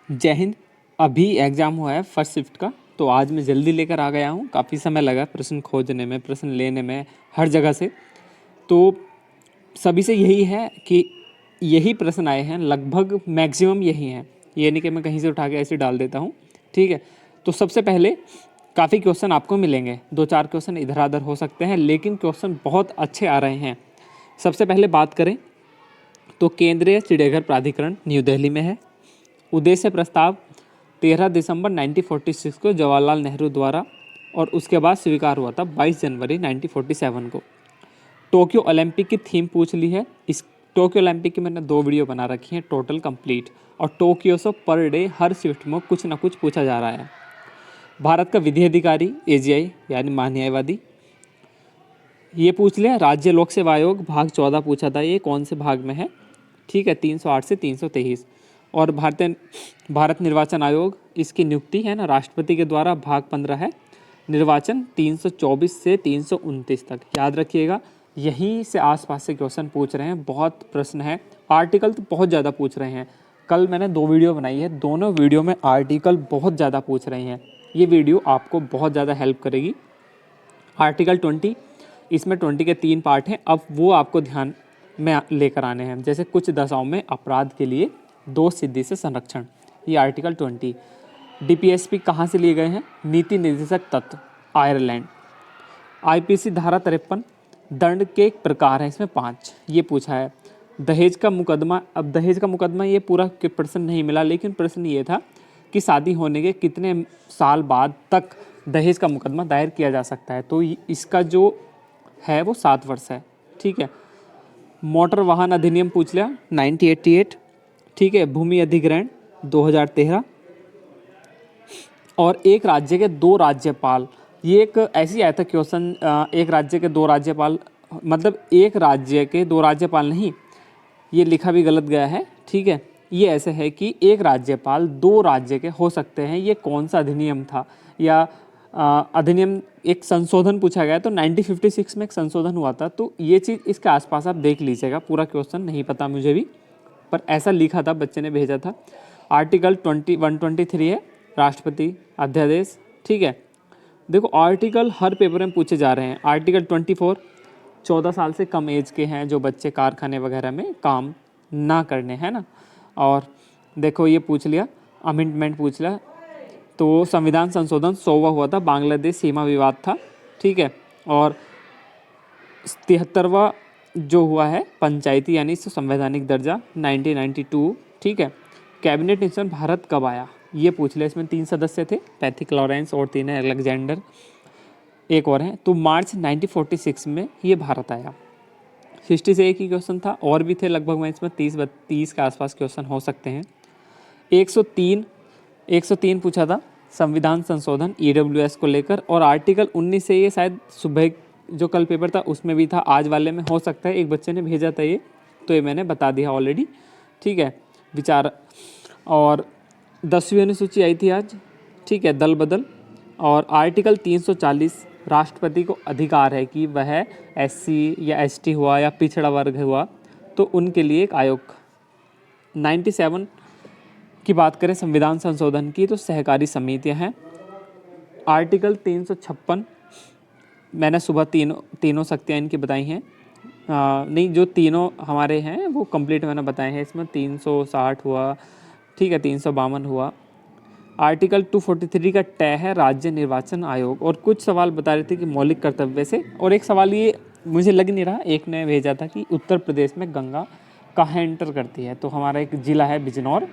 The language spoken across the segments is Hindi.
जय हिंद। अभी एग्ज़ाम हुआ है फर्स्ट शिफ्ट का, तो आज मैं जल्दी लेकर आ गया हूँ। काफ़ी समय लगा प्रश्न खोजने में, प्रश्न लेने में, हर जगह से। तो सभी से यही है कि यही प्रश्न आए हैं, लगभग मैक्सिमम यही हैं। ये नहीं कि मैं कहीं से उठा के ऐसे डाल देता हूँ, ठीक है। तो सबसे पहले काफ़ी क्वेश्चन आपको मिलेंगे, 2-4 क्वेश्चन इधर उधर हो सकते हैं, लेकिन क्वेश्चन बहुत अच्छे आ रहे हैं। सबसे पहले बात करें तो केंद्रीय चिड़ियाघर प्राधिकरण न्यू दिल्ली में है। उद्देश्य प्रस्ताव 13 दिसंबर 1946 को जवाहरलाल नेहरू द्वारा, और उसके बाद स्वीकार हुआ था 22 जनवरी 1947 को। टोक्यो ओलंपिक की थीम पूछ ली है। इस टोक्यो ओलंपिक की मैंने 2 वीडियो बना रखी हैं टोटल कंप्लीट, और टोक्यो से पर डे हर शिफ्ट में कुछ ना कुछ पूछा जा रहा है। भारत का विधि अधिकारी AGI यानी महान्यायवादी, ये पूछ लिया। राज्य लोक सेवा आयोग भाग 14 पूछा था, ये कौन से भाग में है, ठीक है, 308 से 323। और भारत निर्वाचन आयोग, इसकी नियुक्ति है ना राष्ट्रपति के द्वारा, भाग 15 है। निर्वाचन 324 से 329 तक, याद रखिएगा। यहीं से आसपास से क्वेश्चन पूछ रहे हैं, बहुत प्रश्न है। आर्टिकल तो बहुत ज़्यादा पूछ रहे हैं। कल मैंने 2 वीडियो बनाई है, दोनों वीडियो में आर्टिकल बहुत ज़्यादा पूछ रहे हैं। ये वीडियो आपको बहुत ज़्यादा हेल्प करेगी। आर्टिकल 20, इसमें 20 के 3 पार्ट हैं। अब वो आपको ध्यान में लेकर आने हैं। जैसे कुछ दशाओं में अपराध के लिए दोष सिद्धि से संरक्षण, ये आर्टिकल 20। DPSP कहाँ से लिए गए हैं, नीति निर्देशक तत्व, आयरलैंड। IPC धारा 53, दंड के प्रकार हैं इसमें 5, ये पूछा है। दहेज का मुकदमा, अब दहेज का मुकदमा ये पूरा के प्रश्न नहीं मिला, लेकिन प्रश्न ये था कि शादी होने के कितने साल बाद तक दहेज का मुकदमा दायर किया जा सकता है। तो इसका जो है वो 7 वर्ष है, ठीक है। मोटर वाहन अधिनियम पूछ लिया 1988, ठीक है। भूमि अधिग्रहण 2013। और एक राज्य के 2 राज्यपाल, ये एक ऐसी आया था क्वेश्चन, एक राज्य के 2 राज्यपाल, मतलब एक राज्य के 2 राज्यपाल नहीं, ये लिखा भी गलत गया है, ठीक है। ये ऐसे है कि एक राज्यपाल 2 राज्य के हो सकते हैं। ये कौन सा अधिनियम था, या अधिनियम, एक संशोधन पूछा गया। तो 1956 में एक संशोधन हुआ था, तो ये चीज़ इसके आसपास आप देख लीजिएगा। पूरा क्वेश्चन नहीं पता मुझे भी, पर ऐसा लिखा था, बच्चे ने भेजा था। आर्टिकल 123 है, राष्ट्रपति अध्यादेश, ठीक है। देखो आर्टिकल हर पेपर में पूछे जा रहे हैं। आर्टिकल 24, 14 साल से कम एज के हैं जो बच्चे कारखाने वगैरह में काम ना करने, हैं ना। और देखो ये पूछ लिया, अमेंडमेंट पूछ लिया। तो संविधान संशोधन 100वां हुआ था, बांग्लादेश सीमा विवाद था, ठीक है। और 73वां जो हुआ है पंचायती यानी संवैधानिक दर्जा 1992, ठीक है। कैबिनेट मिशन भारत कब आया, ये पूछ लिया। इसमें 3 सदस्य थे, पैथिक लॉरेंस, और 3 है अलेक्जेंडर, एक और हैं। तो मार्च 1946 में ये भारत आया। हिस्ट्री से एक ही क्वेश्चन था, और भी थे लगभग, मैं इसमें 30-32 के आसपास क्वेश्चन हो सकते हैं। 103 पूछा था, संविधान संशोधन EWS को लेकर। और आर्टिकल 19 से, ये शायद सुबह जो कल पेपर था उसमें भी था, आज वाले में हो सकता है, एक बच्चे ने भेजा था ये, तो ये मैंने बता दिया ऑलरेडी, ठीक है। विचार, और 10वीं अनुसूची आई थी आज, ठीक है, दल बदल। और आर्टिकल 340, राष्ट्रपति को अधिकार है कि वह SC या ST हुआ या पिछड़ा वर्ग हुआ तो उनके लिए एक आयोग। 97 की बात करें संविधान संशोधन की, तो सहकारी समितियां हैं। आर्टिकल 356, मैंने सुबह तीनों शक्तियाँ इनकी बताई हैं। नहीं, जो तीनों हमारे हैं वो कंप्लीट मैंने बताए हैं। इसमें 360 हुआ, ठीक है, 352 हुआ। आर्टिकल 243 का तय है राज्य निर्वाचन आयोग। और कुछ सवाल बता रहे थे कि मौलिक कर्तव्य से, और एक सवाल ये मुझे लग नहीं रहा, एक ने भेजा था कि उत्तर प्रदेश में गंगा कहाँ एंटर करती है। तो हमारा एक ज़िला है बिजनौर,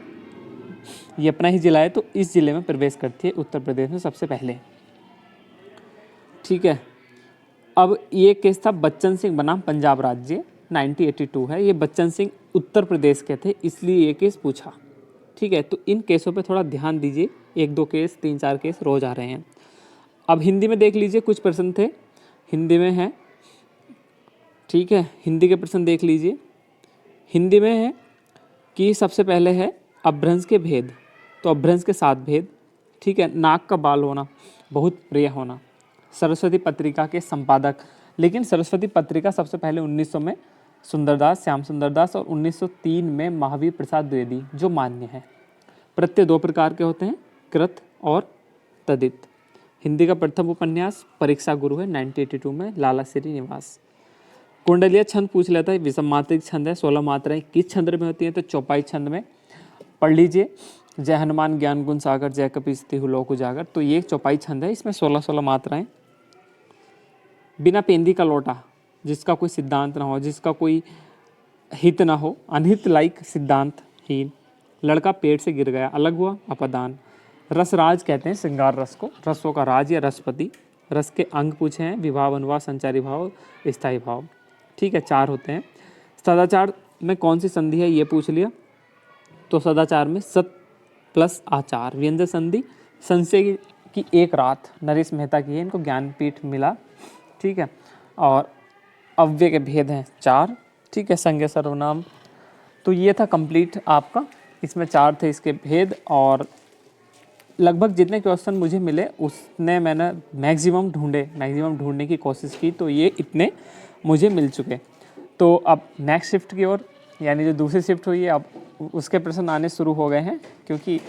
ये अपना ही ज़िला है, तो इस ज़िले में प्रवेश करती है उत्तर प्रदेश में सबसे पहले, ठीक है। अब ये केस था बच्चन सिंह बनाम पंजाब राज्य, 1982 है। ये बच्चन सिंह उत्तर प्रदेश के थे, इसलिए ये केस पूछा, ठीक है। तो इन केसों पे थोड़ा ध्यान दीजिए, 1-2 केस, 3-4 केस रोज आ रहे हैं। अब हिंदी में देख लीजिए, कुछ प्रश्न थे हिंदी में हैं, ठीक है। हिंदी के प्रश्न देख लीजिए। हिंदी में है कि सबसे पहले है अपभ्रंश के भेद, तो अपभ्रंश के 7 भेद, ठीक है। नाक का बाल होना, बहुत प्रिय होना, सरस्वती पत्रिका के संपादक। लेकिन सरस्वती पत्रिका सबसे पहले 1900 में सुंदरदास, श्याम सुंदरदास, और 1903 में महावीर प्रसाद द्विवेदी, जो मान्य है। प्रत्यय दो प्रकार के होते हैं, कृत और तदित। हिंदी का प्रथम उपन्यास परीक्षा गुरु है 1982 में, लाला श्रीनिवास। कुंडलीय छंद पूछ लेता है, विषम मात्रिक छंद है, 16 मात्राएं किस छंद में होती हैं, तो चौपाई छंद में। पढ़ लीजिए, जय हनुमान ज्ञान गुण सागर, जय कपीस तिहु लोक उजागर, तो ये चौपाई छंद है, इसमें 16-16 मात्राएं। बिना पेंदी का लोटा, जिसका कोई सिद्धांत ना हो, जिसका कोई हित ना हो, अनहित लाइक सिद्धांतहीन। लड़का पेड़ से गिर गया, अलग हुआ, अपदान। रसराज कहते हैं श्रृंगार रस को, रसों का राज या रसपति। रस के अंग पूछे हैं, विभाव, अनुभाव, संचारी भाव, स्थायी भाव। ठीक है, 4 होते हैं। सदाचार में कौन सी संधि है ये पूछ लिया, तो सदाचार में सत प्लस आचार, व्यंजन संधि। संशय की एक रात नरेश मेहता की है, इनको ज्ञानपीठ मिला। ठीक है, और अव्यय के भेद हैं 4। ठीक है, संज्ञा सर्वनाम। तो ये था कंप्लीट आपका, इसमें 4 थे इसके भेद, और लगभग जितने क्वेश्चन मुझे मिले उसने मैंने मैक्सिमम ढूंढने की कोशिश की, तो ये इतने मुझे मिल चुके। तो अब नेक्स्ट शिफ्ट की ओर, यानी जो दूसरी शिफ्ट हुई है, अब उसके प्रश्न आने शुरू हो गए हैं, क्योंकि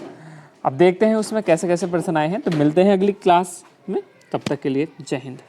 अब देखते हैं उसमें कैसे कैसे प्रश्न आए हैं। तो मिलते हैं अगली क्लास में, तब तक के लिए जय हिंद।